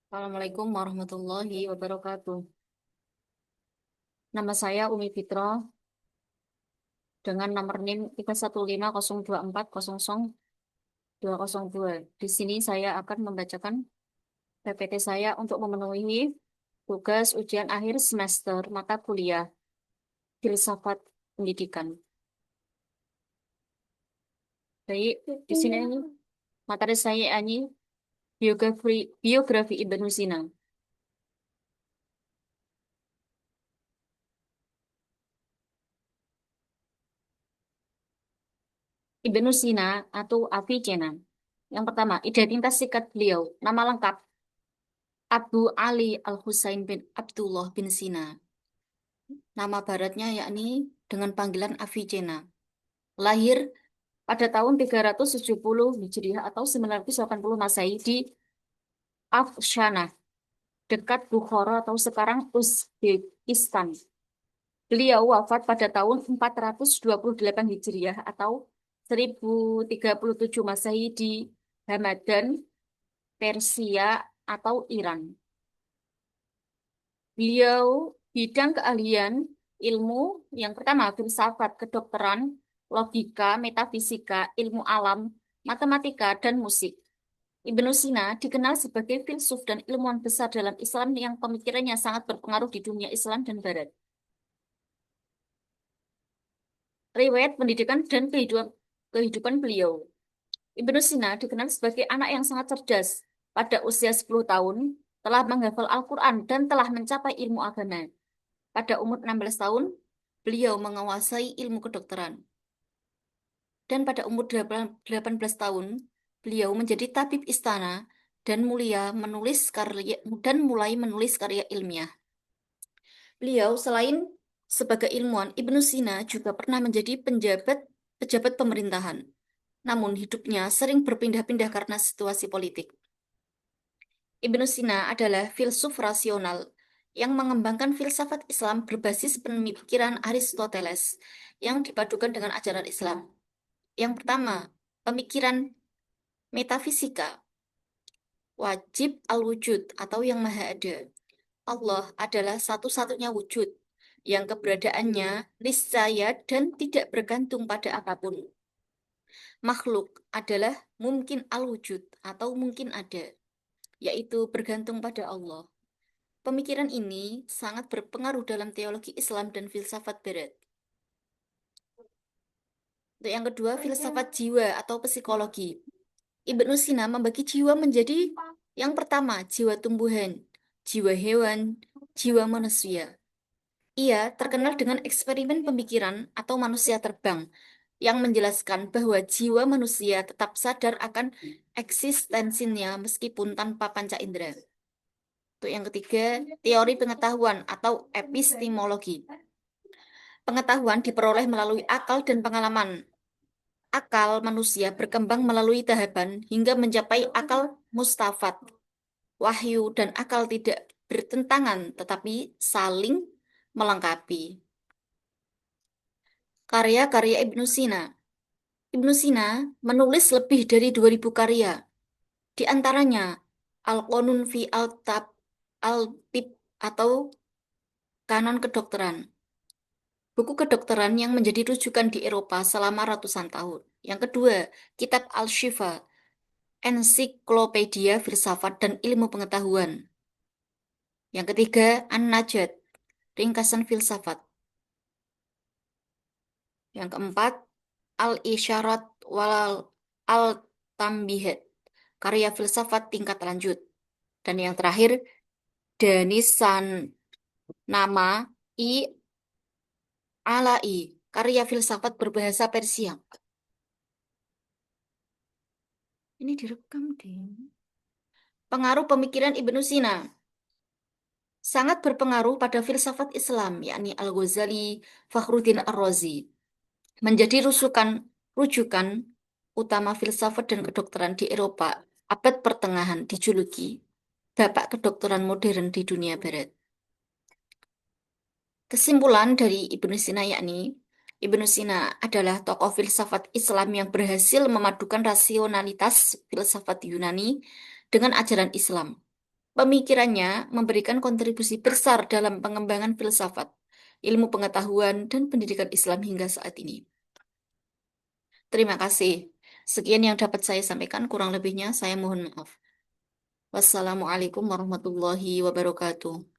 Assalamualaikum warahmatullahi wabarakatuh. Nama saya Umi Fitro dengan nomor NIM 31502400202. Di sini saya akan membacakan PPT saya untuk memenuhi tugas ujian akhir semester mata kuliah Filsafat Pendidikan. Baik, di sini ini materi saya ini biografi Ibnu Sina. Ibnu Sina atau Avicenna. Yang pertama, identitas singkat beliau. Nama lengkap Abu Ali Al-Husain bin Abdullah bin Sina. Nama baratnya yakni dengan panggilan Avicenna. Lahir pada tahun 370 Hijriah atau 980 Masehi di Afshana, dekat Bukhara atau sekarang Uzbekistan. Beliau wafat pada tahun 428 Hijriah atau 1037 Masehi di Hamadan, Persia atau Iran. Beliau bidang keahlian ilmu yang pertama filsafat, kedokteran, logika, metafisika, ilmu alam, matematika, dan musik. Ibnu Sina dikenal sebagai filsuf dan ilmuwan besar dalam Islam yang pemikirannya sangat berpengaruh di dunia Islam dan Barat. Riwayat pendidikan dan kehidupan beliau. Ibnu Sina dikenal sebagai anak yang sangat cerdas. Pada usia 10 tahun, telah menghafal Al-Quran dan telah mencapai ilmu agama. Pada umur 16 tahun, beliau menguasai ilmu kedokteran. Dan pada umur 18 tahun, beliau menjadi tabib istana dan mulai menulis karya ilmiah. Beliau selain sebagai ilmuwan, Ibnu Sina juga pernah menjadi pejabat pemerintahan. Namun hidupnya sering berpindah-pindah karena situasi politik. Ibnu Sina adalah filsuf rasional yang mengembangkan filsafat Islam berbasis pemikiran Aristoteles yang dipadukan dengan ajaran Islam. Yang pertama, pemikiran metafisika, wajib al-wujud atau yang maha ada. Allah adalah satu-satunya wujud yang keberadaannya niscaya dan tidak bergantung pada apapun. Makhluk adalah mungkin al-wujud atau mungkin ada, yaitu bergantung pada Allah. Pemikiran ini sangat berpengaruh dalam teologi Islam dan filsafat Barat. Untuk yang kedua, filsafat jiwa atau psikologi. Ibnu Sina membagi jiwa menjadi yang pertama, jiwa tumbuhan, jiwa hewan, jiwa manusia. Ia terkenal dengan eksperimen pemikiran atau manusia terbang yang menjelaskan bahwa jiwa manusia tetap sadar akan eksistensinya meskipun tanpa panca indera. Untuk yang ketiga, teori pengetahuan atau epistemologi. Pengetahuan diperoleh melalui akal dan pengalaman. Akal manusia berkembang melalui tahapan hingga mencapai akal mustafat, wahyu, dan akal tidak bertentangan tetapi saling melengkapi. Karya-karya Ibnu Sina. Ibnu Sina menulis lebih dari 2000 karya. Di antaranya Al-Qanun fi Al-Tib atau Kanon Kedokteran. Buku kedokteran yang menjadi rujukan di Eropa selama ratusan tahun. Yang kedua, Kitab Al-Shifa, Ensiklopedia Filsafat dan Ilmu Pengetahuan. Yang ketiga, An-Najat, Ringkasan Filsafat. Yang keempat, Al-Isyarat wal Al-Tambihat, karya filsafat tingkat lanjut. Dan yang terakhir, Danisan Nama I Alai, karya filsafat berbahasa Persia. Ini direkam deh. Pengaruh pemikiran Ibnu Sina sangat berpengaruh pada filsafat Islam, yakni Al-Ghazali, Fakhruddin Ar-Razi, menjadi rujukan utama filsafat dan kedokteran di Eropa abad pertengahan, dijuluki Bapak Kedokteran Modern di dunia Barat. Kesimpulan dari Ibnu Sina yakni Ibnu Sina adalah tokoh filsafat Islam yang berhasil memadukan rasionalitas filsafat Yunani dengan ajaran Islam. Pemikirannya memberikan kontribusi besar dalam pengembangan filsafat, ilmu pengetahuan, dan pendidikan Islam hingga saat ini. Terima kasih. Sekian yang dapat saya sampaikan, kurang lebihnya saya mohon maaf. Wassalamualaikum warahmatullahi wabarakatuh.